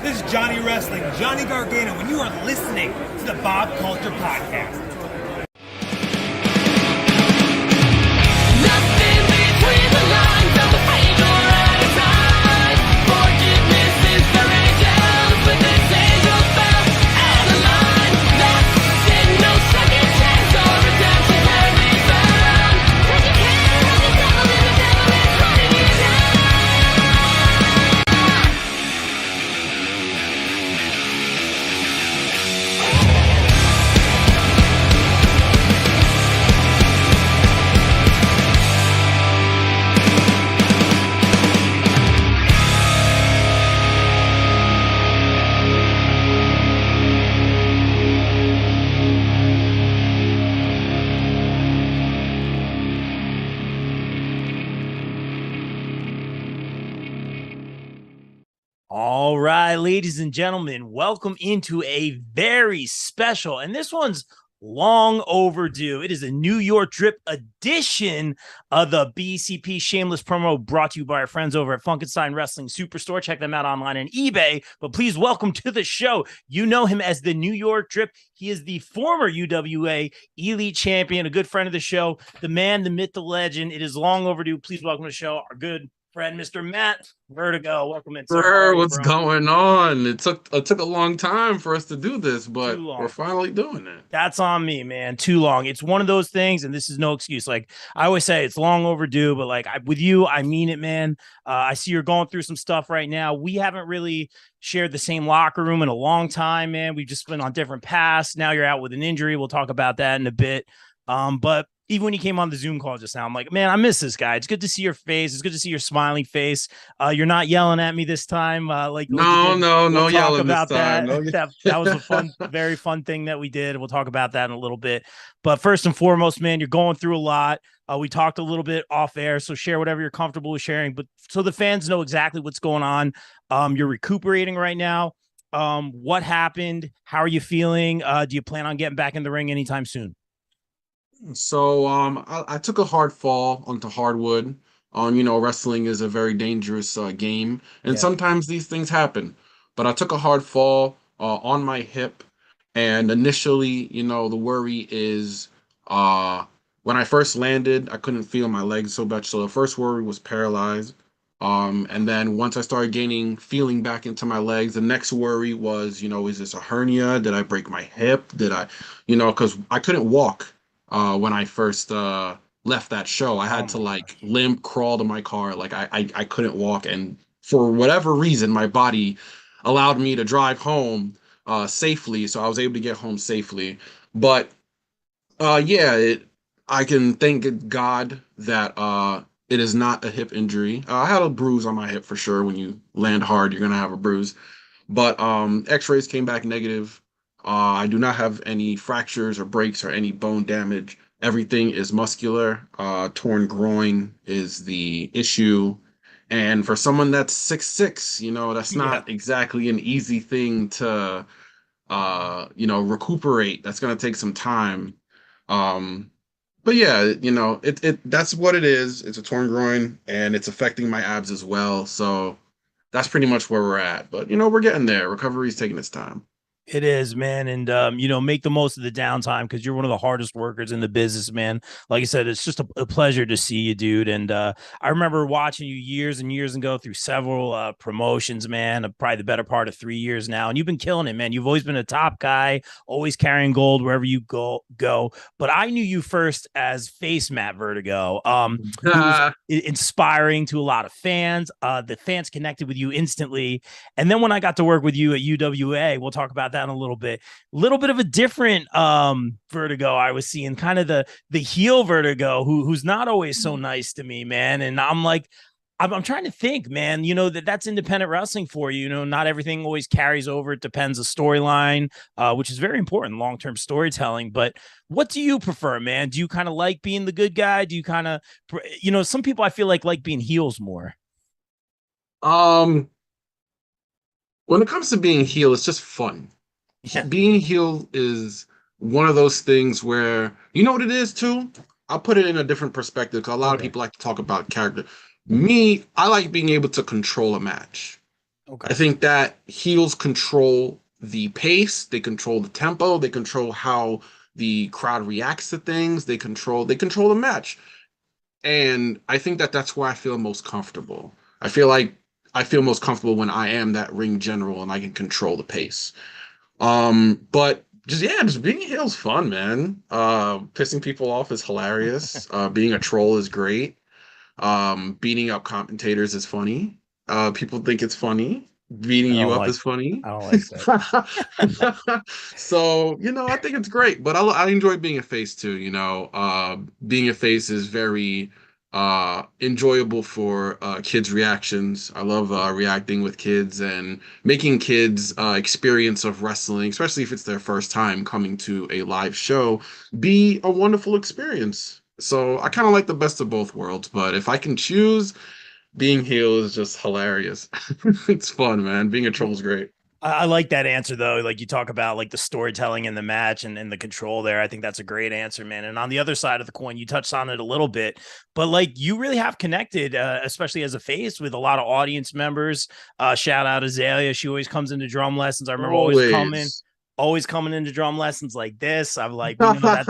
This is Johnny Wrestling, Johnny Gargano, and you are listening to the Bob Culture Podcast. Nothing between the lines of the page or out of time. Forgiveness is for angels, but this angel fell out of line. That's in no second chance or redemption can be found. 'Cause you can't have the devil and the devil is running you down. All right, ladies and gentlemen, welcome into a very special, and this one's long overdue. It is a New York Drip edition of the BCP Shameless Promo, brought to you by our friends over at Funkenstein Wrestling Superstore. Check them out online on eBay, but please welcome to the show. You know him as the New York Drip. He is the former UWA Elite Champion, a good friend of the show, the man, the myth, the legend. It is long overdue. Please welcome to the show our good friend, Mr. Matt Vertigo. Welcome in, sir. Sir, what's going on? It took a long time for us to do this, but we're finally doing it. That's on me, man. Too long. It's one of those things, and this is no excuse. Like I always say, it's long overdue, but like with you, I mean it, man. I see you're going through some stuff right now. We haven't really shared the same locker room in a long time, man. We've just been on different paths. Now you're out with an injury. We'll talk about that in a bit. But even when you came on the Zoom call just now, I'm like, man, I miss this guy. It's good to see your face. It's good to see your smiling face. You're not yelling at me this time. No yelling about this time. That was a fun, very fun thing that we did. We'll talk about that in a little bit. But first and foremost, man, you're going through a lot. We talked a little bit off air, so share whatever you're comfortable with sharing. But so the fans know exactly what's going on. You're recuperating right now. What happened? How are you feeling? Do you plan on getting back in the ring anytime soon? So I took a hard fall onto hardwood. Wrestling is a very dangerous game, and sometimes these things happen. But I took a hard fall on my hip, and initially, the worry is when I first landed, I couldn't feel my legs so much. So the first worry was paralyzed. And then once I started gaining feeling back into my legs, the next worry was, is this a hernia? Did I break my hip? Did I, because I couldn't walk. When I first left that show, I had to limp, crawl to my car. Like I couldn't walk. And for whatever reason, my body allowed me to drive home safely. So I was able to get home safely. But I can thank God that it is not a hip injury. I had a bruise on my hip for sure. When you land hard, you're going to have a bruise. But x-rays came back negative. I do not have any fractures or breaks or any bone damage. Everything is muscular. Torn groin is the issue. And for someone that's 6'6", that's not exactly an easy thing to, recuperate. That's going to take some time. But yeah, that's what it is. It's a torn groin and it's affecting my abs as well. So that's pretty much where we're at. But, we're getting there. Recovery is taking its time. It is, man. And, make the most of the downtime because you're one of the hardest workers in the business, man. Like I said, it's just a pleasure to see you, dude. And I remember watching you years and years ago through several promotions, man, probably the better part of 3 years now. And you've been killing it, man. You've always been a top guy, always carrying gold wherever you go. But I knew you first as Face Matt Vertigo, who was inspiring to a lot of fans. The fans connected with you instantly. And then when I got to work with you at UWA, we'll talk about that in a little bit of a different Vertigo I was seeing, kind of the heel Vertigo who's not always so nice to me, man. And I'm like, I'm trying to think, man, that's independent wrestling for you. Not everything always carries over. It depends the storyline, which is very important, long-term storytelling. But what do you prefer, man? Do you kind of like being the good guy? Do you kind of, some people I feel like being heels more. When it comes to being heel, it's just fun. Yeah. Being heel is one of those things where, you know what it is too? I'll put it in a different perspective because a lot of people like to talk about character. Me, I like being able to control a match. Okay. I think that heels control the pace, they control the tempo, they control how the crowd reacts to things, they control the match. And I think that that's where I feel most comfortable. I feel like I feel most comfortable when I am that ring general and I can control the pace. But just being a heel's fun, man. Pissing people off is hilarious. Being a troll is great. Beating up commentators is funny. People think it's funny. Beating I you don't up like is funny. I don't like that. So, I think it's great, but I enjoy being a face too, being a face is very enjoyable for kids' reactions. I love reacting with kids and making kids experience of wrestling, especially if it's their first time coming to a live show, be a wonderful experience. So I kind of like the best of both worlds, but if I can choose, being heel is just hilarious. It's fun, man. Being a troll is great. I like that answer though. Like you talk about like the storytelling in the match and the control there. I think that's a great answer, man. And on the other side of the coin, you touched on it a little bit, but like you really have connected, especially as a face, with a lot of audience members. Shout out Azalea. She always comes into drum lessons. I remember Always. always coming into drum lessons like this. I'm like, we know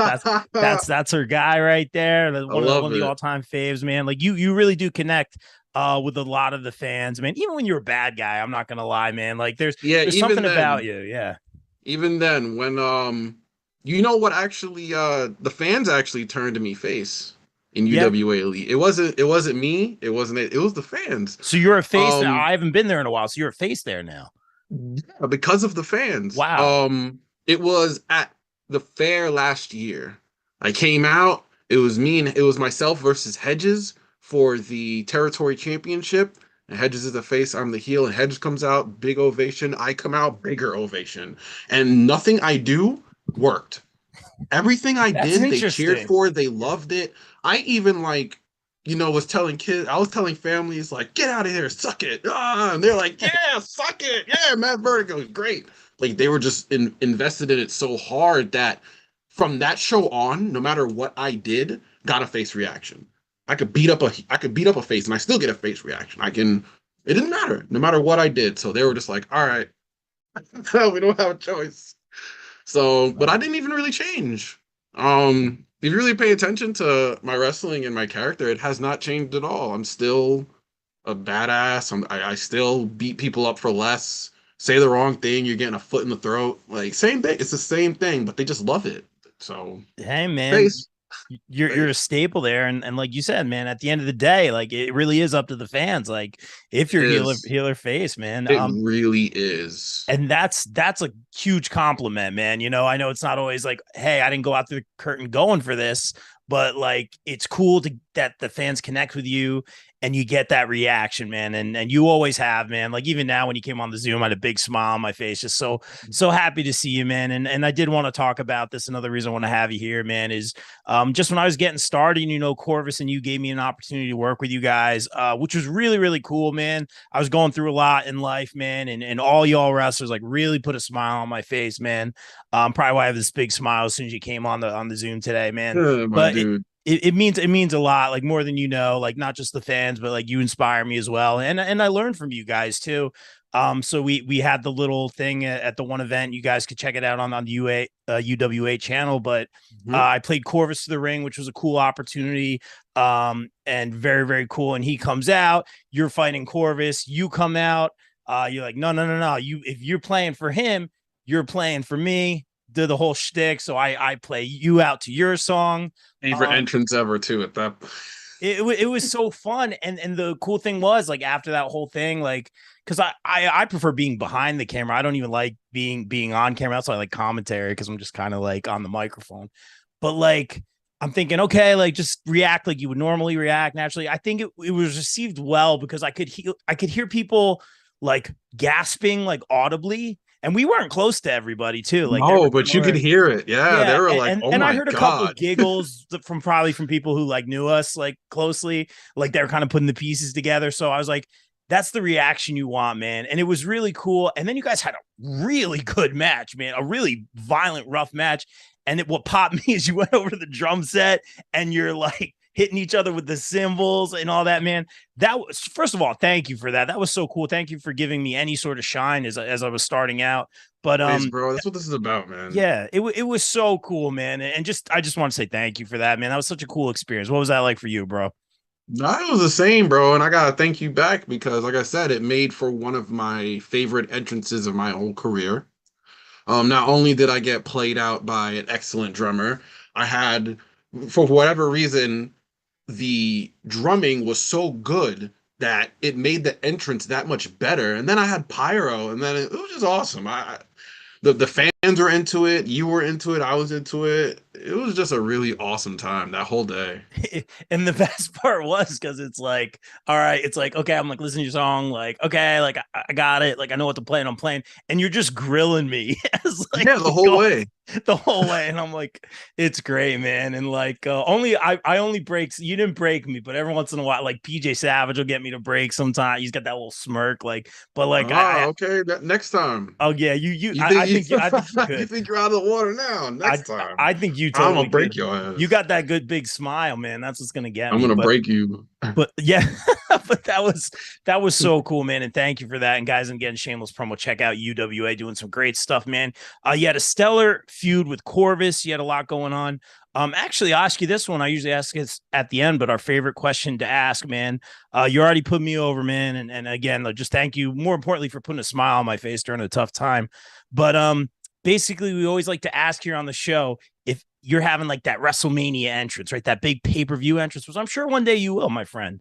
that's her guy right there. I One love of the it. all-time faves, man. Like you really do connect with a lot of the fans, man. Even when you're a bad guy, I'm not gonna lie, man. Like Yeah, there's something about you. Yeah. even then, when what actually the fans actually turned to me face in Yeah. UWA Elite. It wasn't me, it was the fans. So you're a face now. Um I haven't been there in a while. So you're a face there now. yeah, because of the fans. Wow. It was at the fair last year. I came out, it was myself versus Hedges for the territory championship. And Hedges is the face, I'm the heel, and Hedges comes out, big ovation. I come out, bigger ovation. And nothing I do worked. Everything I That's did, they cheered interesting. for, they loved it. I even I was telling families like, get out of here, suck it. And they're like, yeah, suck it. Yeah, man, Vertigo is great. Like they were just invested in it so hard that from that show on, no matter what I did, got a face reaction. I could beat up a face and I still get a face reaction. It didn't matter, no matter what I did. So they were just like, all right, we don't have a choice. So, but I didn't even really change. If you really pay attention to my wrestling and my character, it has not changed at all. I'm still a badass. I still beat people up for less. Say the wrong thing, you're getting a foot in the throat. Like same thing. It's the same thing, but they just love it. So Hey man, face, you're a face. staple there, and like you said, man, at the end of the day, like it really is up to the fans. Like if It you're is. healer face, man. It really is. And that's a huge compliment, man. I know it's not always like, hey, I didn't go out through the curtain going for this, but like it's cool that the fans connect with you and you get that reaction, man. And you always have, man. Like even now when you came on the Zoom, I had a big smile on my face, just so happy to see you, man. And I did want to talk about this. Another reason I want to have you here, man, is just when I was getting started, Corvus and you gave me an opportunity to work with you guys, which was really, really cool, man. I was going through a lot in life, man, and all y'all wrestlers like really put a smile on my face, man. Probably why I have this big smile as soon as you came on the Zoom today, man. My But dude. it means a lot, like more than like not just the fans, but like you inspire me as well, and I learned from you guys too. So we had the little thing at the one event. You guys could check it out on the UWA channel. But Mhm. I played Corvus to the ring, which was a cool opportunity, and very very cool. And he comes out, you're fighting Corvus, you come out, you're like no, if you're playing for him, you're playing for me. Did the whole shtick. So I play you out to your song. Favorite entrance ever too at that. It was so fun, and the cool thing was like after that whole thing, like because I prefer being behind the camera. I don't even like being on camera. That's why I like commentary because I'm just kind of like on the microphone. But like I'm thinking, okay, like just react like you would normally react naturally. I think it was received well because I could hear people like gasping like audibly, and we weren't close to everybody too. Like there No, were but you could more. hear it. Yeah, they Yeah, were like, "Oh and I my heard a couple God." giggles from people who like knew us like closely, like they were kind of putting the pieces together. So I was like, that's the reaction you want, man. And it was really cool. And then you guys had a really good match, man, a really violent, rough match. And what popped me is you went over to the drum set and you're like, hitting each other with the cymbals and all that, man. That was, first of all, thank you for that. That was so cool. Thank you for giving me any sort of shine as I was starting out. But Thanks, bro. That's what this is about, man. yeah, it was so cool, man. And just I just want to say thank you for that, man. That was such a cool experience. What was that like for you, bro? No, it was the same, bro. And I gotta thank you back because, like I said, it made for one of my favorite entrances of my whole career. Not only did I get played out by an excellent drummer, I had, for whatever reason, the drumming was so good that it made the entrance that much better. And then I had pyro, and then it was just awesome. The fans were into it, you were into it, I was into it. It was just a really awesome time that whole day. And the best part was because it's like, all right, it's like, okay, I'm like listening to your song, like, okay, like I got it, like I know what to play, and I'm playing, and you're just grilling me as like Yeah, the whole way. the whole way, and I'm like, it's great, man. And like only I only breaks, you didn't break me, but every once in a while, like PJ Savage will get me to break sometimes. He's got that little smirk, like, but like Okay, next time. oh yeah, I think I think you You could. think you're out of the water now? Next time. I think you I'm totally gonna break could. your ass. You got that good big smile, man. That's what's gonna get I'm me. gonna break you. But yeah, but that was so cool, man. And thank you for that. And guys, and again, shameless promo. Check out UWA doing some great stuff, man. You had a stellar feud with Corvus. You had a lot going on. Actually, I'll ask you this one. I usually ask this at the end, but our favorite question to ask, man. You already put me over, man. And again, like, just thank you. More importantly, for putting a smile on my face during a tough time. But basically, we always like to ask here on the show if you're having like that WrestleMania entrance, right? That big pay-per-view entrance, which I'm sure one day you will, my friend.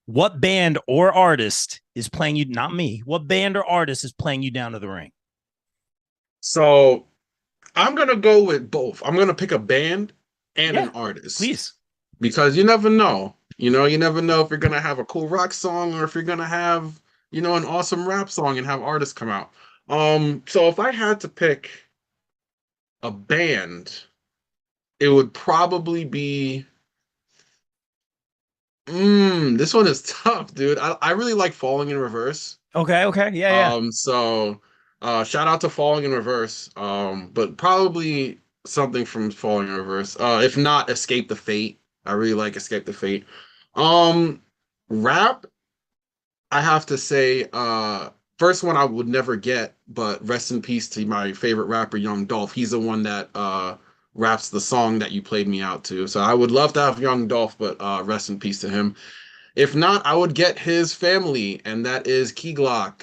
What band or artist is playing you? Not me. What band or artist is playing you down to the ring? So I'm gonna go with both. I'm gonna pick a band and Yeah, an artist. please. Because you never know. You never know if you're gonna have a cool rock song or if you're gonna have, an awesome rap song and have artists come out. So if I had to pick a band, it would probably be this one is tough, dude. I really like Falling in Reverse. Okay. Yeah. So shout out to Falling in Reverse. But probably something from Falling in Reverse. If not Escape the Fate. I really like Escape the Fate. Rap, I have to say, first one I would never get, but rest in peace to my favorite rapper, Young Dolph. He's the one that raps the song that you played me out to. So I would love to have Young Dolph, but rest in peace to him. If not, I would get his family, and that is Key Glock,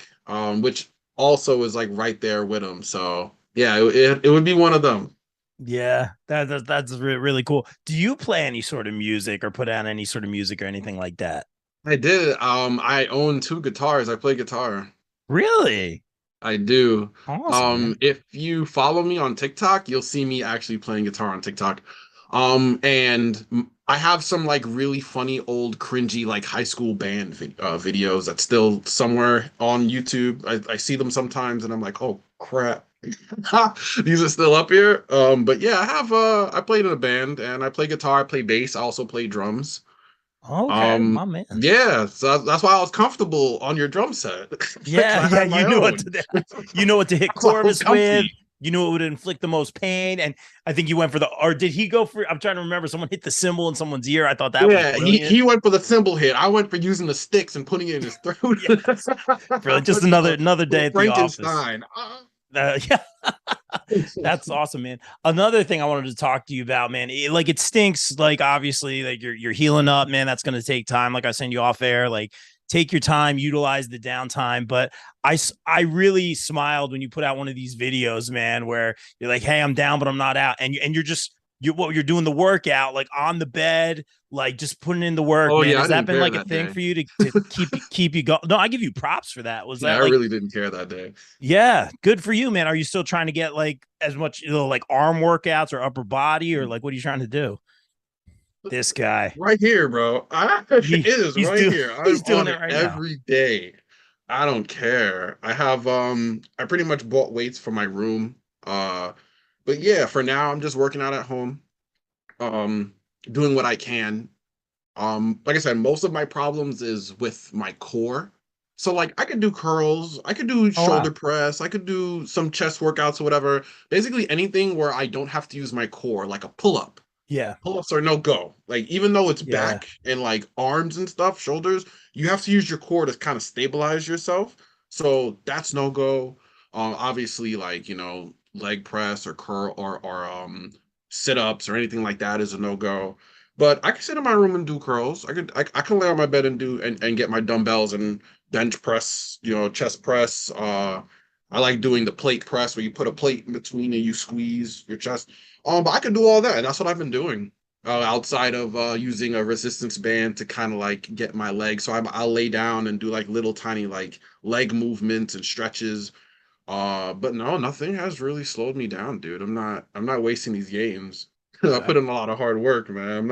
which also is like right there with him. So yeah, it would be one of them. Yeah, that's really cool. Do you play any sort of music or put out any sort of music or anything like that? I did. I own two guitars. I play guitar. Really? I do. Awesome, man. If you follow me on TikTok, you'll see me actually playing guitar on TikTok. I have some like really funny old cringy like high school band videos that's still somewhere on YouTube. I see them sometimes and I'm like, oh crap. These are still up here. But yeah, I played in a band and I play guitar, I play bass, I also play drums. Okay, my man. Yeah, so that's why I was comfortable on your drum set. Yeah, you knew what to you know what to hit So Corvus comfy. with. You knew it would inflict the most pain, and I think you went for or did he go for? I'm trying to remember. Someone hit the cymbal in someone's ear. I thought that was brilliant. he went for the cymbal hit. I went for using the sticks and putting it in his throat. Brilliant. Just another day at the office. Frankenstein. Yeah, that's awesome, man. Another thing I wanted to talk to you about, man. It stinks. Like obviously, like you're healing up, man. That's going to take time. Like I send you off air. Like take your time, utilize the downtime. But I really smiled when you put out one of these videos, man, where you're like, hey, I'm down, but I'm not out, and you're doing the workout like on the bed, like just putting in the work. Oh man. yeah, Has that been like a that thing day. for you to keep you going? No, I give you props for that. Was Yeah, that I like, really didn't care that day. yeah, good for you, man. Are you still trying to get like as much, like arm workouts or upper body, or like what are you trying to do? This guy, Right here, bro. It is right here. He's I'm doing on it it right now. every day. I don't care. I have I pretty much bought weights for my room. But yeah, for now I'm just working out at home. Um, doing what I can. Like I said, most of my problems is with my core. So like I could do curls, I could do Oh, shoulder wow. press, I could do some chest workouts or whatever. Basically anything where I don't have to use my core, like a pull-up. Yeah. Pull-ups are no go. Like even though it's Yeah. back and like arms and stuff, shoulders, you have to use your core to kind of stabilize yourself. So that's no go. Obviously, like leg press or curl or sit-ups or anything like that is a no go. But I can sit in my room and do curls. I can lay on my bed and do and get my dumbbells and bench press, chest press. I like doing the plate press where you put a plate in between and you squeeze your chest. But I can do all that, and that's what I've been doing. Outside of using a resistance band to kind of like get my legs. So I'll lay down and do like little tiny like leg movements and stretches. But no, nothing has really slowed me down, dude. I'm not wasting these games. I put in a lot of hard work, man.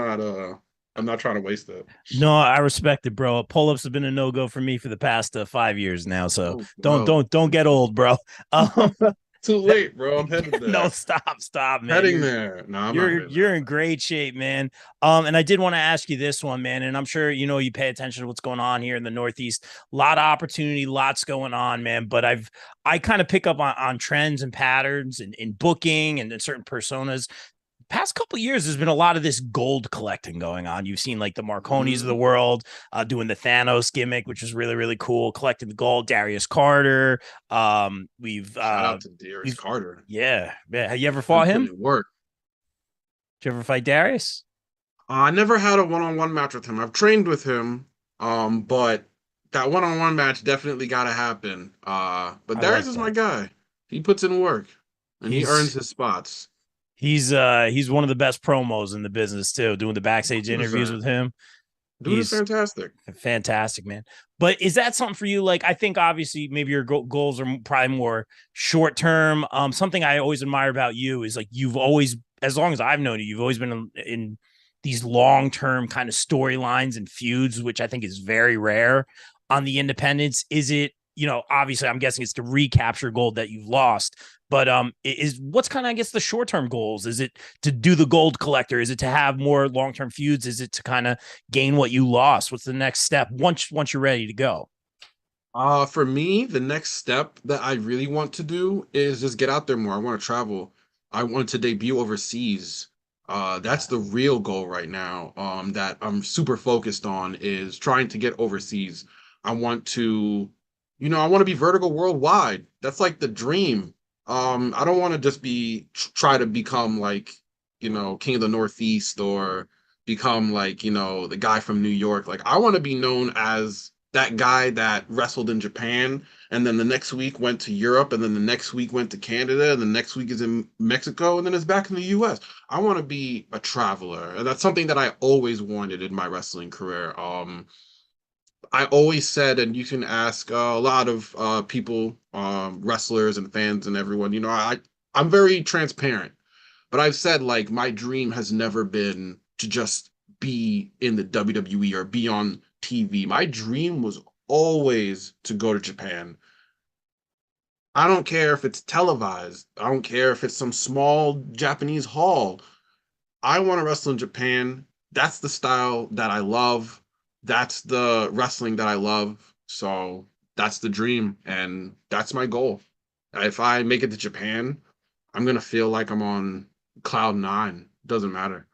I'm not trying to waste it. No, I respect it, bro. Pull-ups have been a no-go for me for the past 5 years now. So Oh, don't bro. don't don't get old, bro. Um, Too late, bro. I'm headed no, there. stop, man. Heading You're there. No, I'm not you're heading you're there. in great shape, man. And I did want to ask you this one, man. And I'm sure you pay attention to what's going on here in the Northeast. A lot of opportunity, lots going on, man. But I kind of pick up on trends and patterns in booking and in certain personas. Past couple of years, there's been a lot of this gold collecting going on. You've seen like the Marconis of the Mhm. world doing the Thanos gimmick, which is really, really cool, collecting the gold. Darius Carter. We've Shout out to Darius we've Carter. yeah. Have you ever Been fought him? putting in work. Did you ever fight Darius? I never had a one-on-one match with him. I've trained with him, but that one-on-one match definitely got to happen. But I Darius like is my that. guy. He puts in work, and he earns He's his spots. he's one of the best promos in the business too. Doing the backstage interviews 100%. with him, Dude is he's fantastic. fantastic, man. But is that something for you? Like, I think obviously maybe your goals are probably more short term. Something I always admire about you is like you've always, as long as I've known you, you've always been in these long term kind of storylines and feuds, which I think is very rare on the independents. Is it, obviously I'm guessing it's to recapture gold that you've lost, but is what's kind of, I guess, the short term goals? Is it to do the gold collector? Is it to have more long term feuds? Is it to kind of gain what you lost? What's the next step once you're ready to go? For me, the next step that I really want to do is just get out there more. I want to travel. I want to debut overseas. That's Yeah. the real goal right now. That I'm super focused on is trying to get overseas. I want to, I want to be Vertigo worldwide. That's like the dream. I don't want to just try to become like, King of the Northeast or become like, the guy from New York. Like I want to be known as that guy that wrestled in Japan and then the next week went to Europe and then the next week went to Canada and the next week is in Mexico and then it's back in the US. I want to be a traveler. And that's something that I always wanted in my wrestling career. I always said, and you can ask a lot of people, wrestlers and fans and everyone, I'm very transparent, but I've said like my dream has never been to just be in the WWE or be on TV. My dream was always to go to Japan. I don't care if it's televised. I don't care if it's some small Japanese hall. I want to wrestle in Japan. That's the style that I love. That's the wrestling that I love. So that's the dream, and that's my goal. If I make it to Japan, I'm gonna feel like I'm on cloud nine. Doesn't matter.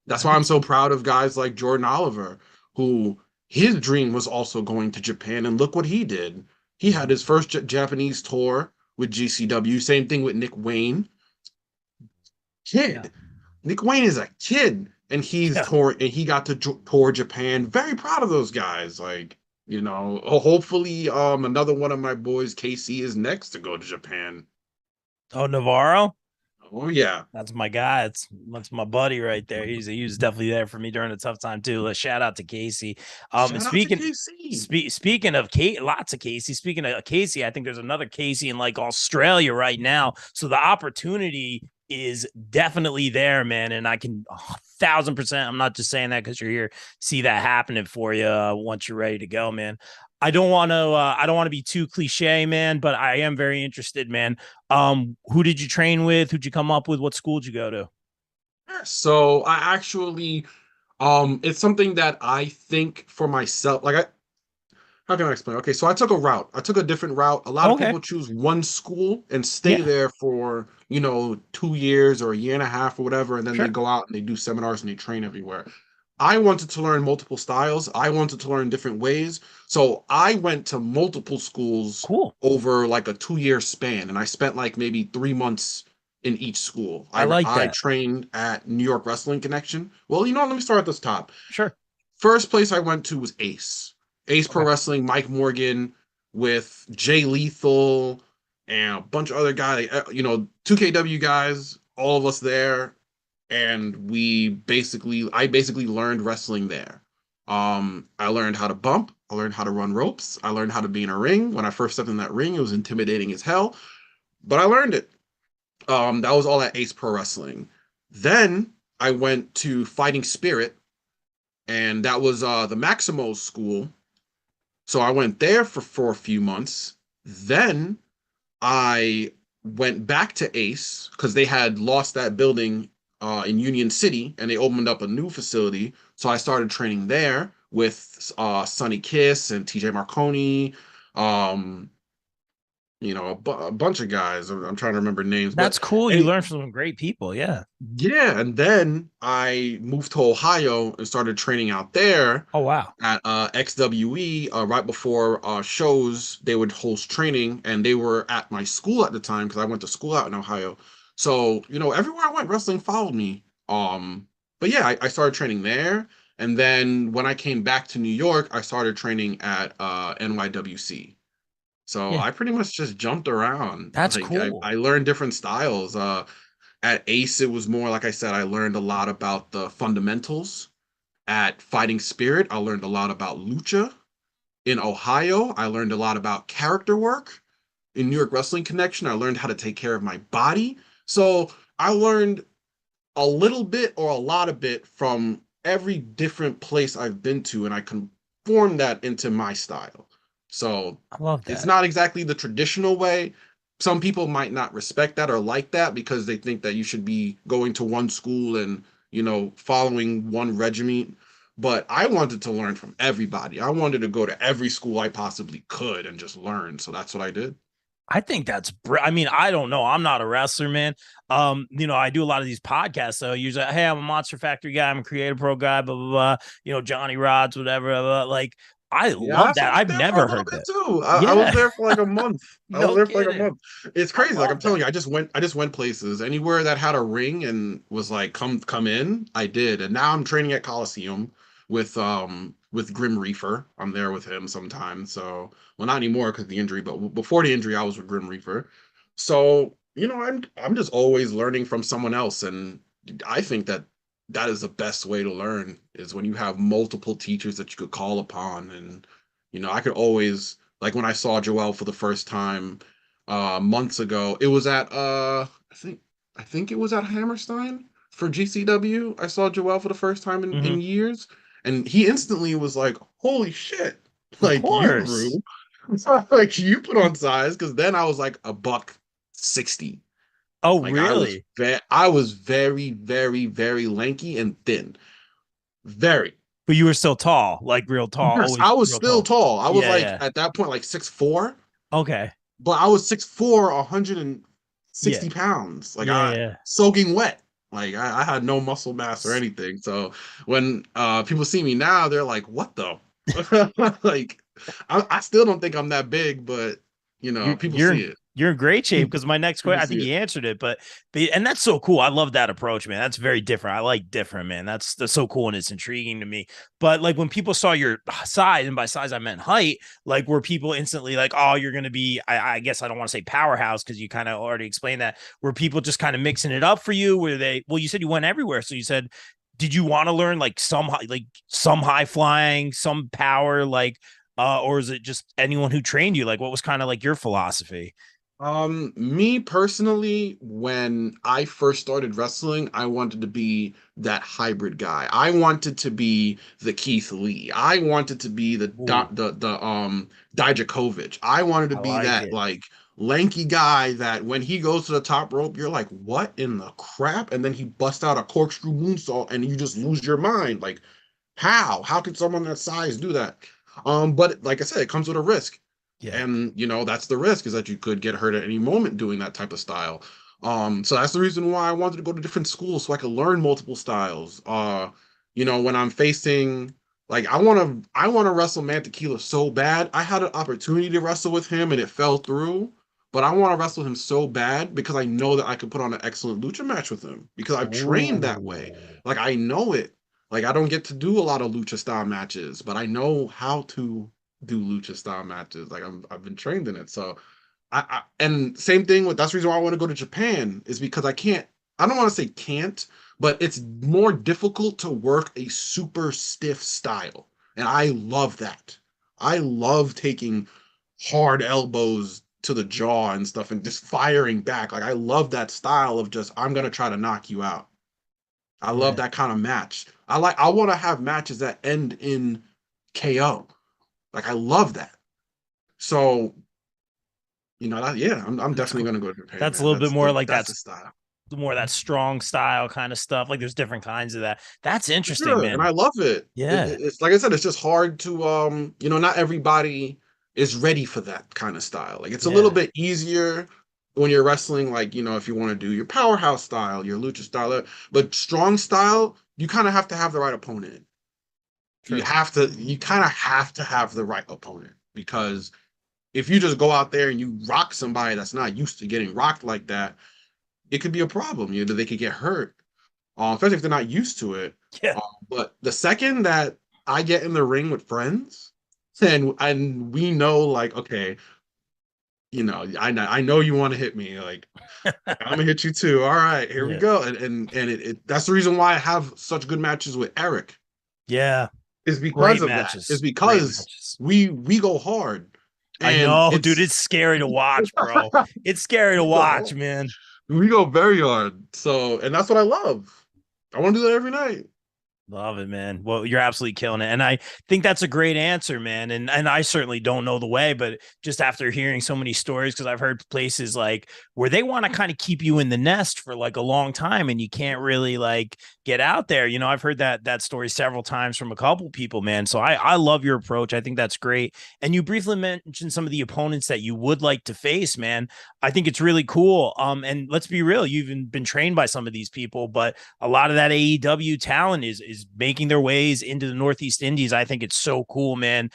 That's why I'm so proud of guys like Jordan Oliver, who his dream was also going to Japan, and look what he did. He had his first Japanese tour with GCW. Same thing with Nick Wayne. Yeah. Kid, Nick Wayne is a kid, and he's Yeah. tour and he got to tour Japan. Very proud of those guys. Like hopefully, another one of my boys, Casey, is next to go to Japan. Oh, Navarro. Oh yeah, That's my guy. That's my buddy right there. He was definitely there for me during a tough time too. Shout out to Casey. And shout out to KC. speaking of Kate, lots of Casey. Speaking of Casey, I think there's another Casey in like Australia right now. So the opportunity is definitely there, man. And I can 1,000%. I'm not just saying that because you're here. See that happening for you once you're ready to go, man. I don't want to be too cliche, man, but I am very interested, man. Who did you train with? Who'd you come up with? What school did you go to? So I actually, it's something that I think for myself. Like How can I explain? Okay, so I took a route. I took a different route. A lot of Okay. people choose one school and stay Yeah. there for, 2 years or a year and a half or whatever, and then they Sure. go out and they do seminars and they train everywhere. I wanted to learn multiple styles. I wanted to learn different ways. So I went to multiple schools Cool. over like a 2 year span, and I spent like maybe 3 months in each school. I like I that. trained at New York Wrestling Connection. Well, let me start at this top. Sure. First place I went to was Ace. Ace Pro Okay. Wrestling, Mike Morgan with Jay Lethal and a bunch of other guys, 2KW guys, all of us there. And I basically learned wrestling there. I learned how to bump. I learned how to run ropes. I learned how to be in a ring. When I first stepped in that ring, it was intimidating as hell, but I learned it. That was all at Ace Pro Wrestling. Then I went to Fighting Spirit, and that was the Maximo school. So I went there for a few months. Then I went back to Ace because they had lost that building in Union City, and they opened up a new facility. So I started training there with Sonny Kiss and TJ Marconi, um, a bunch of guys. I'm trying to remember names, but That's cool. You any, learn from some great people. Yeah. yeah. And then I moved to Ohio and started training out there Oh wow. at XWE. Right before shows, they would host training, and they were at my school at the time because I went to school out in Ohio. So everywhere I went, wrestling followed me. But yeah, I started training there, and then when I came back to New York, I started training at NYWC. So Yeah. I pretty much just jumped around. That's Like cool. I learned different styles. At Ace, it was more like I said, I learned a lot about the fundamentals. At Fighting Spirit, I learned a lot about lucha. In Ohio, I learned a lot about character work. In New York Wrestling Connection, I learned how to take care of my body. So I learned a little bit or a lot of bit from every different place I've been to, and I conform that into my style. So I love it's that. not exactly the traditional way. Some people might not respect that or like that because they think that you should be going to one school and, following one regiment. But I wanted to learn from everybody. I wanted to go to every school I possibly could and just learn. So that's what I did. I think I mean, I don't know. I'm not a wrestler, man. I do a lot of these podcasts. So usually, hey, I'm a Monster Factory guy. I'm a Creative Pro guy. Blah blah blah. Johnny Rods, whatever. Blah, blah. Like, I Yeah, love I that. was I've there for a never little heard bit that. too. I was Yeah, there for like a month. I was no there for like a kidding. month. It's I crazy. Like I'm love telling that. you, I just went places. Anywhere that had a ring and was like, come in, I did. And now I'm training at Coliseum with Grim Reaper. I'm there with him sometimes. So well, not anymore because the injury, but before the injury, I was with Grim Reaper. So I'm just always learning from someone else, and I think that is the best way to learn is when you have multiple teachers that you could call upon. And I could always, like, when I saw Joel for the first time months ago, it was at I think it was at Hammerstein for GCW. I saw Joel for the first time in Mhm. years, and he instantly was like, holy shit, Of like you course. grew. Like you put on size, because then I was like a buck 60. Oh, Like really? I was very, very, very lanky and thin. Very. But you were still tall, like real tall, Yes, always I was real still tall. tall. I was Yeah, like yeah. at that point like 6'4", Okay. but I was 6'4", 160 Yeah. pounds. Like Yeah, I yeah. soaking wet. Like I had no muscle mass or anything. So when people see me now, they're like, "What the?" Like I still don't think I'm that big, but You're people you're see in it. you're in great shape because my next question, People I see think it. you answered it, but and that's so cool. I love that approach, man. That's very different. I like different, man. That's so cool and it's intriguing to me. But like when people saw your size, and by size I meant height, like were people instantly like, oh, you're gonna be, I guess I don't want to say powerhouse because you kind of already explained that. Were people just kind of mixing it up for you? Were they? Well, you said you went everywhere, so you said, did you want to learn like some high flying, some power, or is it just anyone who trained you? Like, what was kind of like your philosophy? Me personally, when I first started wrestling, I wanted to be that hybrid guy. I wanted to be the Keith Lee. I wanted to be Ooh, the Dijakovic. I wanted to I be like that it. like lanky guy that when he goes to the top rope, you're like, what in the crap? And then he busts out a corkscrew moonsault and you just lose your mind. Like, how? How could someone that size do that? But like I said, it comes with a risk. Yeah. And that's the risk, is that you could get hurt at any moment doing that type of style. So that's the reason why I wanted to go to different schools so I could learn multiple styles. When I'm facing, like, I want to wrestle Mantequilla so bad. I had an opportunity to wrestle with him and it fell through. But I want to wrestle him so bad because I know that I could put on an excellent lucha match with him because I've trained that way. Ooh. Like, I know it. Like, I don't get to do a lot of lucha style matches, but I know how to do lucha style matches. Like, I've been trained in it. So and same thing with, that's the reason why I want to go to Japan, is because I don't want to say can't, but it's more difficult to work a super stiff style. And I love that. I love taking hard elbows to the jaw and stuff and just firing back. Like, I love that style of just, I'm gonna try to knock you out. I love Yeah. that kind of match. I want to have matches that end in KO. Like, I love that. So, yeah, I'm That's definitely cool. gonna go to Japan, That's a man. little bit more like That's the style. more that strong style kind of stuff. Like there's different kinds of that. That's interesting, Sure, and I man. love it. Yeah. It's like I said, it's just hard to not everybody is ready for that kind of style. Like, it's a little Yeah. bit easier when you're wrestling, like, if you want to do your powerhouse style, your lucha style, but strong style, you kind of have to have the right opponent. True. You kind of have to have the right opponent, because if you just go out there and you rock somebody that's not used to getting rocked like that, it could be a problem. They could get hurt, especially if they're not used to it. Yeah. But the second that I get in the ring with friends, and we know, like, okay, I know you want to hit me, like, I'm gonna hit you too. All right, here we Yeah. go. And that's the reason why I have such good matches with Eric, Yeah. is because Great of that. Is matches. Great because matches. we go hard, I and know, dude. It's scary to watch, bro. It's scary to we go watch, hard. man. We go very hard. So, and that's what I love. I want to do that every night. Love it, man. Well, you're absolutely killing it. And I think that's a great answer, man. And I certainly don't know the way, but just after hearing so many stories, because I've heard places like where they want to kind of keep you in the nest for like a long time and you can't really like get out there. I've heard that story several times from a couple people, man. So I love your approach. I think that's great. And you briefly mentioned some of the opponents that you would like to face, man. I think it's really cool. And let's be real, you've even been trained by some of these people, but a lot of that AEW talent is making their ways into the Northeast Indies. I think it's so cool, man.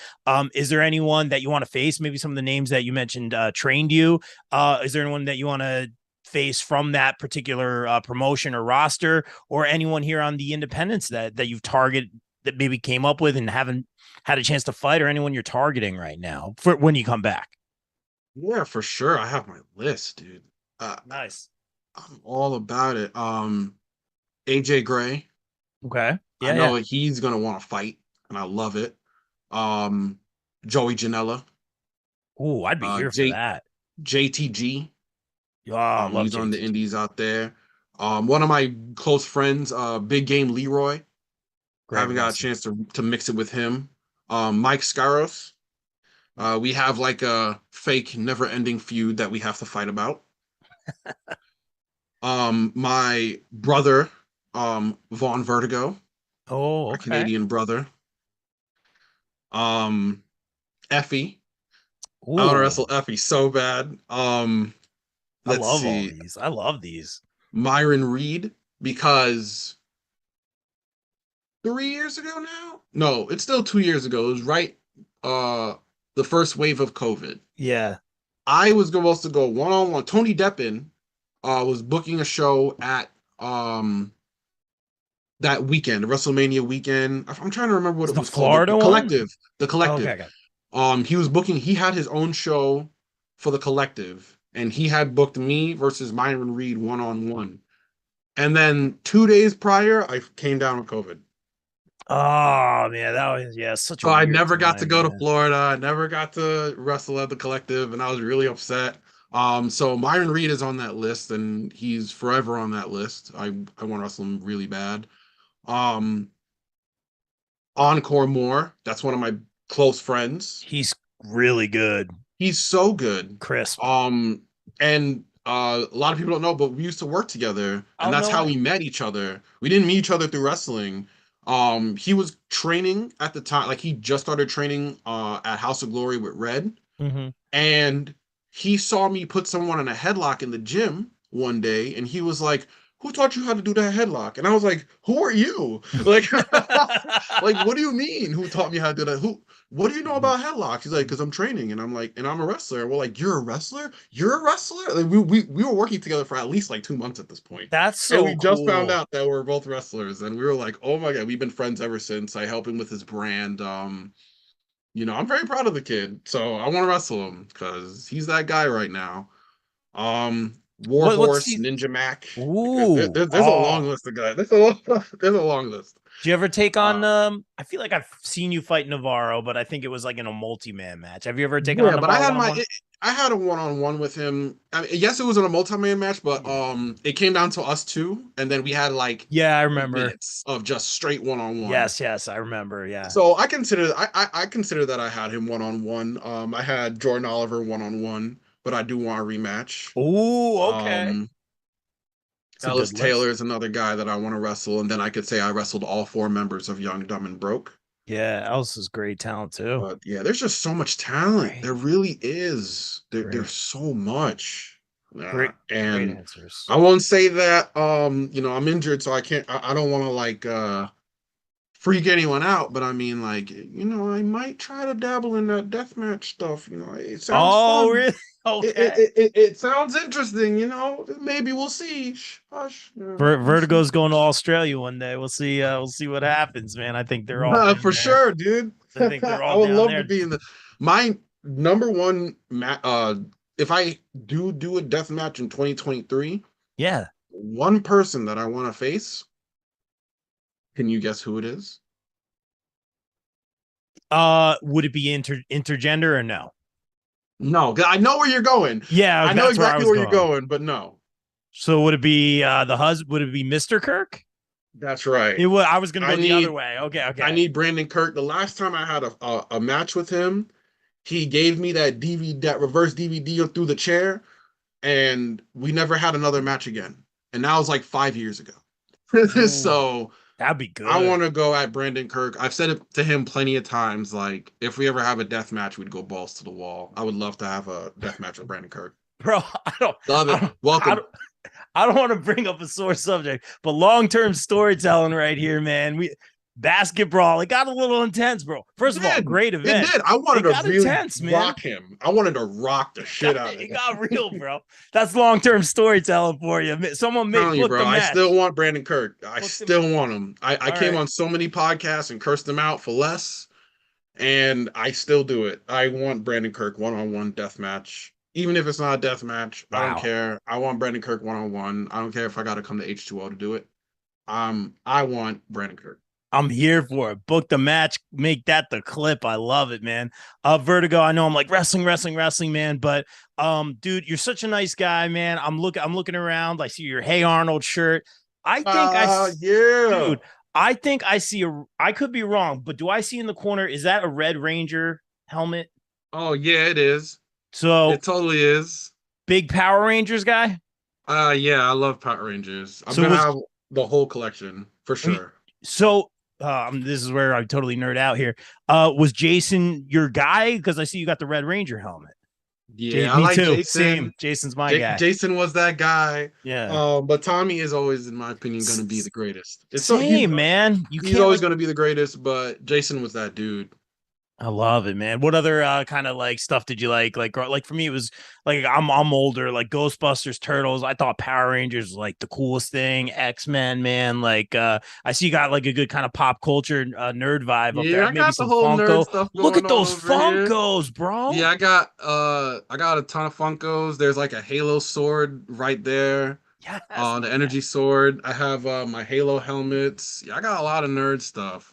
Is there anyone that you want to face? Maybe some of the names that you mentioned trained you. Is there anyone that you want to face from that particular promotion or roster, or anyone here on the independents that you've targeted that maybe came up with and haven't had a chance to fight, or anyone you're targeting right now for when you come back? Yeah, for sure. I have my list, dude. Nice. I'm all about it. AJ Gray. Okay. I Yeah. know Yeah. he's gonna want to fight, and I love it. Um, Joey Janela. Ooh, I'd be here for J that. JTG. Oh, I love He's on the JTG. indies out there. One of my close friends, Big Game Leroy. I Great haven't got a wrestler. chance to mix it with him. Mike Scaros. We have like a fake never-ending feud that we have to fight about. My brother, Vaughn Vertigo, Oh, my okay. Canadian brother. Um, Effie. I want to Ooh, wrestle Effie so bad. I Let's love all see. these. I love these. Myron Reed, because 3 years ago now? No, it's still 2 years ago. It was right uh the first wave of COVID. Yeah. I was supposed to go one-on-one. Tony Deppen was booking a show at that weekend, WrestleMania weekend. I'm trying to remember what It's it the was called. The Florida one? Collective. The Oh, okay, Collective. okay. He had his own show for the Collective, and he had booked me versus Myron Reed one-on-one. And then 2 days prior, I came down with COVID. Oh man, that was such a So I weird never got to time, go to man. Florida. I never got to wrestle at the Collective, and I was really upset. So Myron Reed is on that list, and he's forever on that list. I want to wrestle him really bad. Um, Encore Moore, that's one of my close friends. He's really good. He's so good. Crisp. And a lot of people don't know, but we used to work together, and Oh that's no how way. we met each other. We didn't meet each other through wrestling. He was training at the time, like he just started training at House of Glory with Red, Mm-hmm. and he saw me put someone in a headlock in the gym one day, and he was like, "Who taught you how to do that headlock?" And I was like, "Who are you? Like, like what do you mean? Who taught me how to do that? Who? What do you know about headlocks?" He's like, "Because I'm training," and I'm like, "And I'm a wrestler." And we're like, "You're a wrestler? You're a wrestler?" Like we were working together for at least like 2 months at this point. That's And so we just found cool. out that we're both wrestlers, and we were like, "Oh my god, we've been friends ever since." I help him with his brand. I'm very proud of the kid, so I want to wrestle him because he's that guy right now. What's Warhorse, the Ninja Mac. ooh There's a long oh list of guys. There's a long list. do you ever take Uh, on I feel like I've seen you fight Navarro, but I think it was like in a multi-man match. Have you ever taken on yeah, but Navarro one on one? I had a one-on-one with him. I mean, yes, it was in a multi-man match, but it came down to us two, and then we had like Yeah, I 8 remember. minutes of just straight one-on-one. Yes, I remember. Yeah. So I consider that I had him one-on-one. I had Jordan Oliver one-on-one, but I do want a rematch. Ooh, okay. Um, It's a Ellis good list. Taylor is another guy that I want to wrestle, and then I could say I wrestled all four members of Young, Dumb, and Broke. Yeah, Alice is great talent too. But yeah, there's just so much talent. Great, There really is. There's great, so much. great, great And answers. I won't say that I'm injured, so I can't I don't want to like freak anyone out, but I mean like, I might try to dabble in that deathmatch stuff. It sounds Oh, fun. really? It, Okay. it, it, it sounds interesting, maybe we'll see. Hush, we'll see. Vertigo's going to Australia one day. We'll see. We'll see what happens, man. I think they're all down For there. sure, dude. I think they're I all would down love to there. be in my number one if I do a death match in 2023, Yeah. one person that I want to face, can you guess who it is? Would it be intergender or no? No, 'cause I know where you're going. Yeah, I know that's where I exactly was where you're going. going, but no. So would it be the husband? Would it be Mr. Kirk? That's right. It would. I was gonna I go the other need way. Okay, I okay. need Brandon Kirk. The last time I had a match with him, he gave me that that reverse DVD through the chair, and we never had another match again. And that was like 5 years ago. Ooh, So that'd be I good, want to go at Brandon Kirk. I've said it to him plenty of times. Like, if we ever have a death match, we'd go balls to the wall. I would love to have a death match with Brandon Kirk. bro. Love I it. don't, I Welcome. don't, I don't want to bring up a sore subject, but long-term storytelling right here, man. Basketball, it got a little intense, bro. First of all, It did. great It event. did. I wanted It to got really intense, man. rock him. I wanted to rock the shit out of It him. got real, bro. That's long-term storytelling for you. Someone Telling you, book bro, the I still match. want Brandon Kirk. I Book the still want match. him. I All came right. on so many podcasts and cursed him out for less, and I still do it. I want Brandon Kirk one-on-one death match. Even if it's not a death match, I don't Wow. care. I want Brandon Kirk one-on-one. I don't care if I got to come to H2O to do it. I want Brandon Kirk. I'm here for it. Book the match, make that the clip. I love it, man. Vertigo. I know I'm like wrestling, man. But dude, you're such a nice guy, man. I'm looking around. I see your Hey Arnold shirt. I think Yeah. dude, I think I see I could be wrong, but do I see in the corner, is that a Red Ranger helmet? Oh yeah, it is. So It totally is. big Power Rangers guy. Yeah, I love Power Rangers. I'm So gonna was have the whole collection for sure. so this is where I totally nerd out here. Was Jason your guy? Because I see you got the Red Ranger helmet. Yeah, I Me like too. Jason. Same. Jason's my guy. Jason was that guy. Yeah. But Tommy is always, in my opinion, going to be the greatest. It's so Same, man. You he's can't always like going to be the greatest. But Jason was that dude. I love it, man. What other kind of like stuff did you like? Like for me, it was like I'm older, like Ghostbusters, Turtles. I thought Power Rangers was like the coolest thing. X-Men, man. Like I see you got like a good kind of pop culture nerd vibe up there. Yeah, I Maybe got the some whole nerd Funko. stuff Look going at on those over here. Funkos, bro. Yeah, I got a ton of Funkos. There's like a Halo sword right there. Yes, The my guy. energy sword. I have my Halo helmets. Yeah, I got a lot of nerd stuff.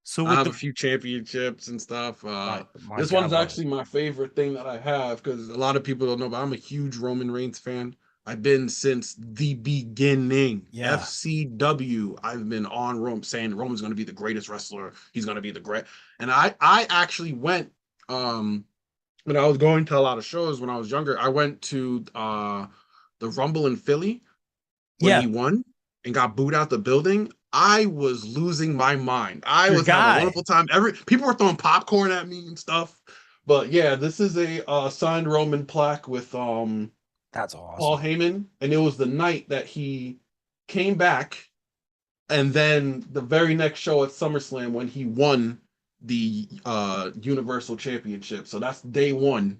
So I with have the a few championships and stuff. my This God, one's love it. actually my favorite thing that I have because a lot of people don't know, but I'm a huge Roman Reigns fan. I've been since the beginning. Yeah. FCW. I've been on Rome saying Roman's going to be the greatest wrestler. He's going to be the great. And I actually went when I was going to a lot of shows when I was younger. I went to the Rumble in Philly when Yeah. he won and got booed out the building. I was losing my mind. I Your was having a guy. wonderful time. People were throwing popcorn at me and stuff. But yeah, this is a signed Roman plaque with That's Paul awesome. Heyman, and it was the night that he came back, and then the very next show at SummerSlam when he won the Universal Championship. So that's day one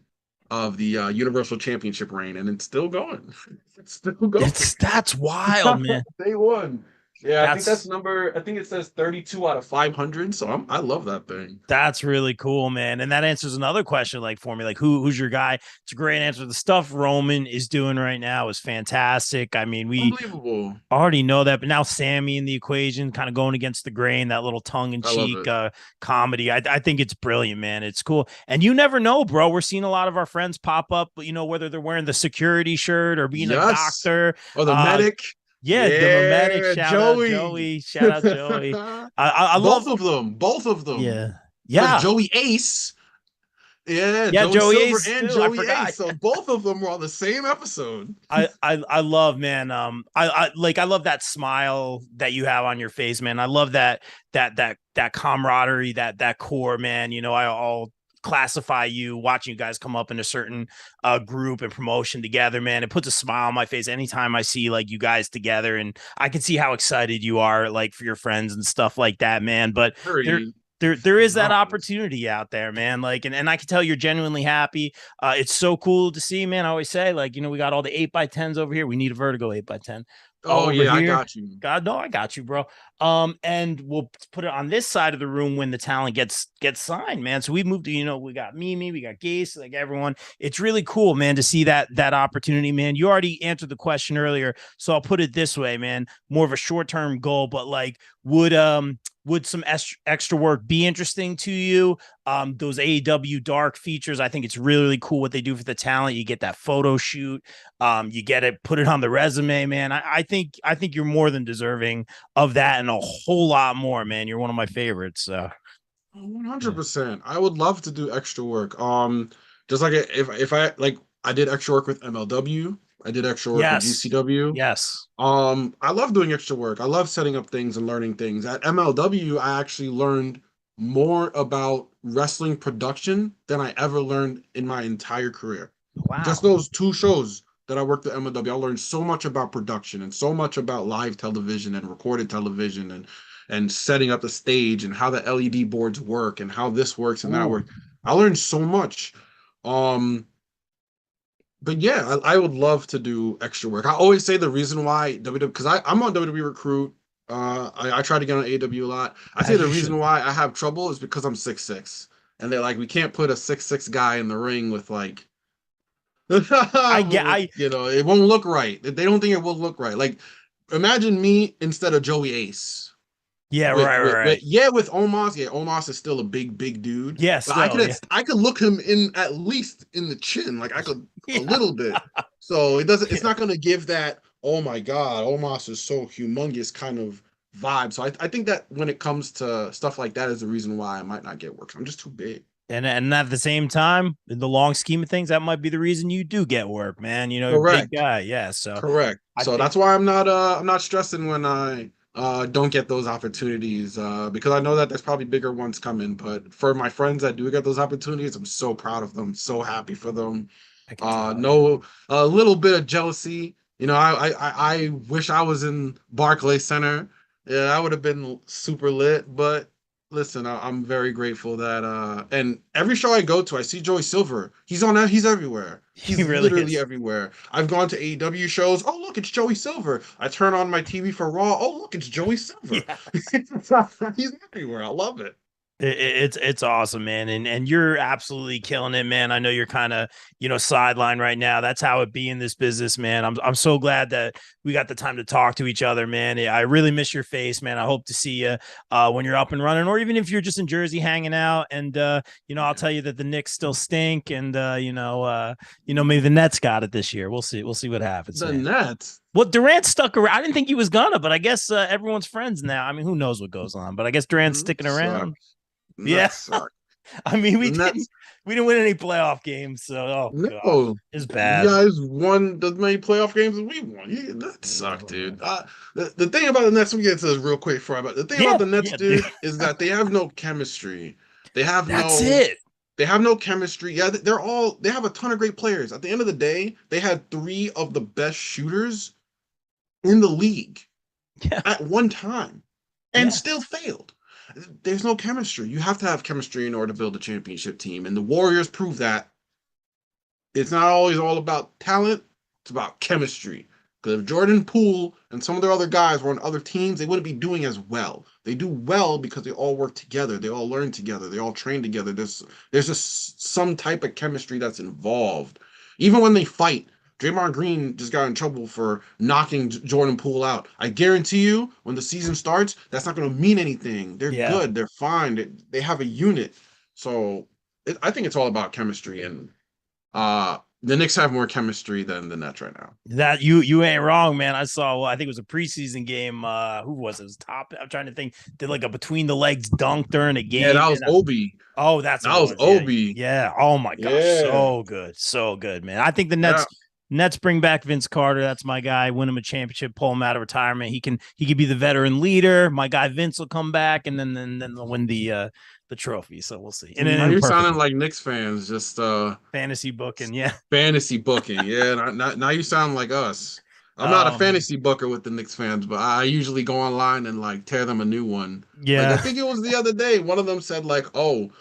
of the Universal Championship reign, and it's still going. It's still going. That's wild, man. Day one. Yeah, I think that's That's number. I think it says 32 out of 500. So I love that thing. That's really cool, man. And that answers another question, like for me, like who's your guy? It's a great answer. The stuff Roman is doing right now is fantastic. I mean, we Unbelievable. already know that, but now Sammy in the equation, kind of going against the grain, that little tongue in I love cheek it. comedy. I think it's brilliant, man. It's cool. And you never know, bro. We're seeing a lot of our friends pop up, whether they're wearing the security shirt or being a Yes. doctor. Oh, the Uh, medic. yeah, the Memetic. Yeah, Shout out Joey. Joey. Shout out Joey. I love, Both of them. Both of them. yeah. Because Yeah. Joey Ace. Yeah, Yeah, Joey Joey Silver Ace and too. I Joey forgot. Ace. So both of them were on the same episode. I love, man. I love that smile that you have on your face, man. I love that camaraderie, that core, man. I'll classify you watching you guys come up in a certain group and promotion together, man. It puts a smile on my face anytime I see like you guys together, and I can see how excited you are, like for your friends and stuff like that, man. But there Very there is that mountains. opportunity out there, man. Like, and I can tell you're genuinely happy. It's so cool to see, man. I always say, like, we got all the 8x10s over here. We need a Vertigo 8x10 Oh over yeah, I here. got you. God, no, I got you, bro. And we'll put it on this side of the room when the talent gets signed, man. So we moved to, we got Mimi, we got Gase, like everyone. It's really cool, man, to see that opportunity, man. You already answered the question earlier, so I'll put it this way, man. More of a short-term goal, but like, would some extra work be interesting to you? Those AEW dark features, I think it's really, really cool what they do for the talent. You get that photo shoot, you get it, put it on the resume, man. I think you're more than deserving of that and a whole lot more, man. You're one of my favorites. So 100%. I would love to do extra work. Just like if I like I did extra work with MLW. I did extra work with yes, GCW. yes, I love doing extra work. I love setting up things and learning things. At MLW, I actually learned more about wrestling production than I ever learned in my entire career. wow, Just those two shows that I worked at MLW, I learned so much about production and so much about live television and recorded television and setting up the stage and how the LED boards work and how this works and that ooh, works. I learned so much. But yeah, I would love to do extra work. I always say the reason why WWE, because I'm on WWE Recruit. I try to get on AW a lot. I say as the you reason should. why I have trouble is because I'm 6'6", and they're like, we can't put a 6'6" guy in the ring with like, I get, with, I it won't look right. They don't think it will look right. Like, imagine me instead of Joey Ace. yeah, With, right, right, with, with right. yeah, with Omos, yeah, Omos is still a big dude. Yeah, But I still, could yeah, I could look him in at least in the chin, like I could a yeah, little bit. So it doesn't. It's yeah. not going to give that. Oh my God, Omos is so humongous kind of vibe. So I think that when it comes to stuff like that is the reason why I might not get work. I'm just too big. And at the same time, in the long scheme of things, that might be the reason you do get work, man. You're a big Correct. guy, yeah. So Correct. I So think that's why I'm not stressing when I don't get those opportunities because I know that there's probably bigger ones coming. But for my friends that do get those opportunities, I'm so proud of them, so happy for them. I can tell, yeah. No, a little bit of jealousy. I wish I was in Barclays Center. Yeah, that would have been super lit. But listen, I'm very grateful that and every show I go to, I see Joey Silver. He's on that. He's everywhere. He He's really literally is. everywhere. I've gone to AEW shows. Oh, look, it's Joey Silver. I turn on my TV for Raw. Oh, look, it's Joey Silver. Yeah. He's everywhere. I love it. It's awesome, man, and you're absolutely killing it, man. I know you're kind of sidelined right now. That's how it be in this business, man. I'm so glad that we got the time to talk to each other, man. I really miss your face, man. I hope to see you when you're up and running, or even if you're just in Jersey hanging out. And I'll tell you that the Knicks still stink, and maybe the Nets got it this year. We'll see. We'll see what happens, The man. Nets. Well, Durant stuck around. I didn't think he was gonna, but I guess everyone's friends now. I mean, who knows what goes on? But I guess Durant's sticking Suck. around. Yeah. Nets suck. I mean, The Nets. we didn't win any playoff games, so oh god, No, it's you bad. guys won as many playoff games as we won. That sucked, dude. The thing about the Nets, we get to this real quick, Fry, but the thing about Yeah, the Nets, yeah, dude. dude, is that they have no chemistry. They have That's no, it. they have no chemistry. Yeah, they have a ton of great players. At the end of the day, they had three of the best shooters in the league Yeah, at one time and yeah, still failed. There's no chemistry. You have to have chemistry in order to build a championship team, and the Warriors prove that. It's not always all about talent, it's about chemistry. Because if Jordan Poole and some of their other guys were on other teams, they wouldn't be doing as well. They do well because they all work together, they all learn together, they all train together. There's just some type of chemistry that's involved. Even when they fight, Draymond Green just got in trouble for knocking Jordan Poole out. I guarantee you, when the season starts, that's not going to mean anything. They're yeah. good, they're fine, they have a unit. So I think it's all about chemistry, and the Knicks have more chemistry than the Nets right now. That you ain't wrong, man. I saw. Well, I think it was a preseason game. Who was it? It was top. I'm trying to think. Did like a between the legs dunk during a Yeah, game. that was Obi. Oh, that's That what it was was. Yeah, Obi. yeah. Oh my gosh, Yeah, so good, man. I think the yeah. Nets bring back Vince Carter. That's my guy. Win him a championship. Pull him out of retirement. He can be the veteran leader. My guy Vince will come back, and then they'll win the trophy. So we'll see. And Now then you're perfect sounding like Knicks fans, just fantasy booking. Yeah. fantasy booking. Yeah, now you sound like us. I'm not a Um. fantasy booker with the Knicks fans, but I usually go online and like tear them a new one. Like I Yeah. think it was the other day, one of them said like, "Oh,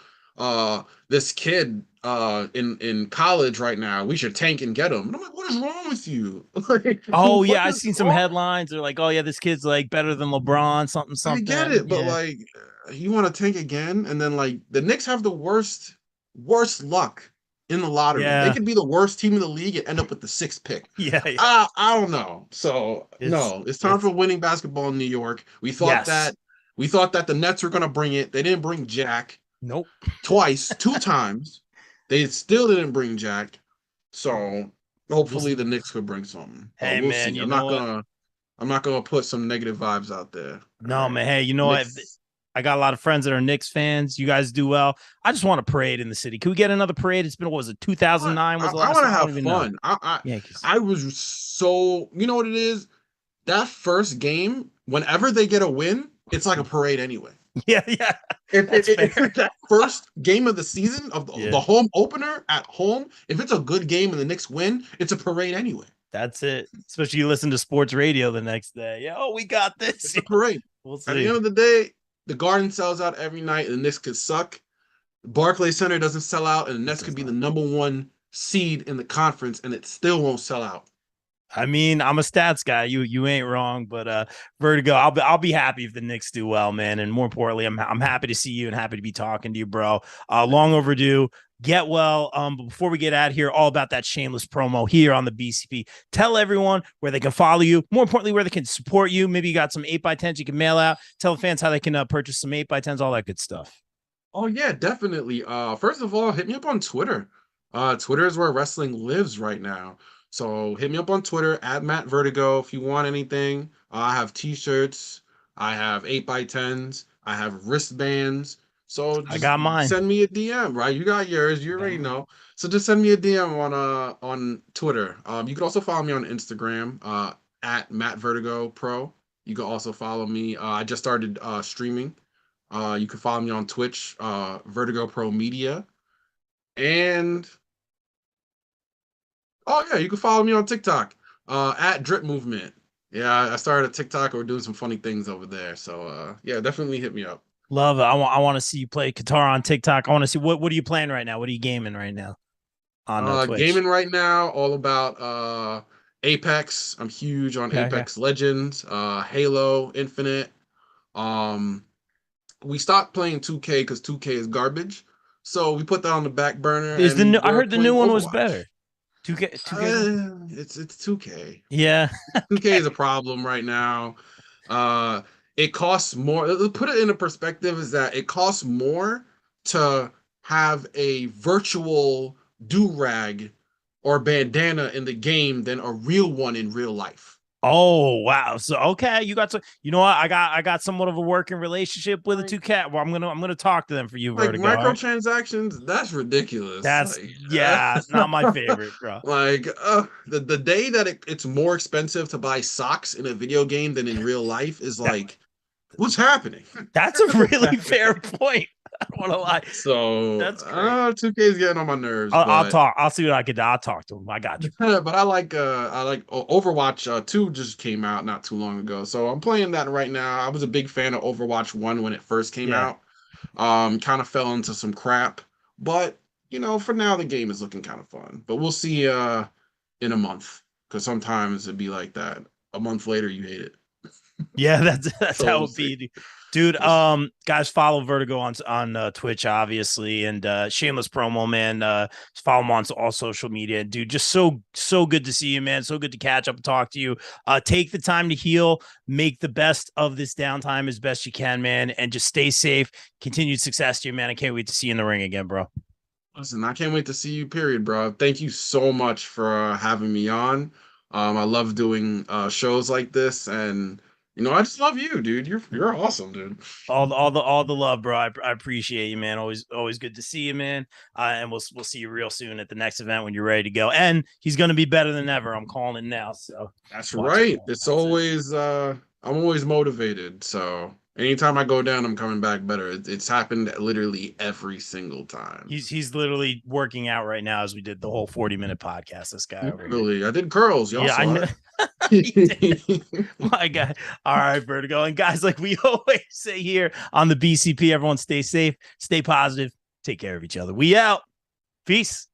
this kid in college right now, we should tank and get him." And I'm like, "What is wrong with you? Like, Oh what yeah, I've is seen some wrong?" headlines. They're like, "Oh yeah, this kid's like better than LeBron, something, I get something." it, but Yeah, like, you want to tank again, and then like the Knicks have the worst luck in the lottery. They yeah, could be the worst team in the league and end up with the sixth pick. yeah, yeah. I don't know. So It's no, it's time it's for winning basketball in New York. yes. We thought that the Nets were gonna bring it. They didn't bring Jack Nope. twice, two times. They still didn't bring Jack. So We'll hopefully see. the Knicks could bring something. But Hey we'll man, see. you know what? I'm not gonna put some negative vibes out there. All No right. man. Hey, you know what? Knicks. I got a lot of friends that are Knicks fans. You guys do well. I just want a parade in the city. Can we get another parade? It's been what was it? 2009 was the I last want to time. I don't have even know. fun. Yankees. I was so, you know what it is? That first game, whenever they get a win, it's like a parade anyway. Yeah, yeah. If That's if fair. it's that first game of the season of Yeah, the home opener at home, if it's a good game and the Knicks win, it's a parade anyway. that's it. Especially you listen to sports radio the next day. Yeah, oh, we got this. It's a parade. We'll At the see. end of the day, the Garden sells out every night, and the Knicks could suck. Barclays Center doesn't sell out, and the It Nets could does be the not. #1 seed in the conference, and it still won't sell out. I mean, I'm a stats guy. You ain't wrong, but Vertigo, I'll be happy if the Knicks do well, man. And more importantly, I'm happy to see you and happy to be talking to you, bro. Long overdue. Get well. But before we get out of here, all about that shameless promo here on the BCP. Tell everyone where they can follow you. More importantly, where they can support you. Maybe you got some 8x10s you can mail out. Tell the fans how they can purchase some 8x10s, all that good stuff. Oh yeah, definitely. First of all, hit me up on Twitter. Twitter is where wrestling lives right now. So hit me up on Twitter at Matt Vertigo if you want anything. I have t-shirts, I have 8x10s, I have wristbands. So I just got mine. send me a DM, right? You got yours, you already know. So just send me a DM on Twitter. You can also follow me on Instagram, at Matt Vertigo Pro. You can also follow me. I just started streaming. You can follow me on Twitch, Vertigo Pro Media. And oh yeah, you can follow me on TikTok, at Drip Movement. Yeah, I started a TikTok. We're doing some funny things over there. So yeah, definitely hit me up. Love it. I want to see you play guitar on TikTok. I want to see what are you playing right now? What are you gaming right now on Twitch? Gaming right now, all about Apex. I'm huge on Okay, okay. Apex Legends, Halo Infinite. Um, we stopped playing 2K because 2K is garbage. So we put that on the back burner Is the new? and I we're heard the new playing one was Overwatch. better. 2K. It's 2K. Yeah. 2K is a problem right now. Uh, it costs more. Put it in a perspective is that it costs more to have a virtual do rag or bandana in the game than a real one in real life. Oh wow. So okay, you got to you know what? I got somewhat of a working relationship with a two cat. Well, I'm gonna talk to them for you, Like Vertigo. All right? microtransactions, that's ridiculous. That's Like, yeah, not my favorite, bro. like the day that it's more expensive to buy socks in a video game than in real life is That like, what's happening? that's a What's really happening? fair point. I don't want to lie. So, That's great. 2K is getting on my nerves, I'll but talk. I'll see what I could do. I'll talk to him. I got you. but I like Overwatch 2 just came out not too long ago. So I'm playing that right now. I was a big fan of Overwatch 1 when it first came Yeah. out. Kind of fell into some crap, but for now the game is looking kind of fun. But we'll see in a month, because sometimes it'd be like that. A month later you hate it. Yeah, that's So how we'll it see. be, dude. We'll see. Guys, follow Vertigo on Twitch, obviously, and shameless promo, man. Follow him on all social media, dude. Just so good to see you, man. So good to catch up and talk to you. Take the time to heal, make the best of this downtime as best you can, man, and just stay safe. Continued success to you, man. I can't wait to see you in the ring again, bro. Listen, I can't wait to see you, period, bro. Thank you so much for having me on. I love doing shows like this, and I just love you, dude. You're awesome, dude. All the love, bro. I appreciate you, man. Always good to see you, man. And we'll see you real soon at the next event when you're ready to go. And he's gonna be better than ever. I'm calling it now. So That's watch it. right. It's always I'm always motivated. So anytime I go down, I'm coming back better. It's happened literally every single time. He's literally working out right now as we did the whole 40-minute podcast. This guy over here. Literally, I did curls. Y'all Yeah, I saw know. it. My God. All right, Vertigo. And guys, like we always say here on the BCP, everyone stay safe, stay positive, take care of each other. We out. Peace.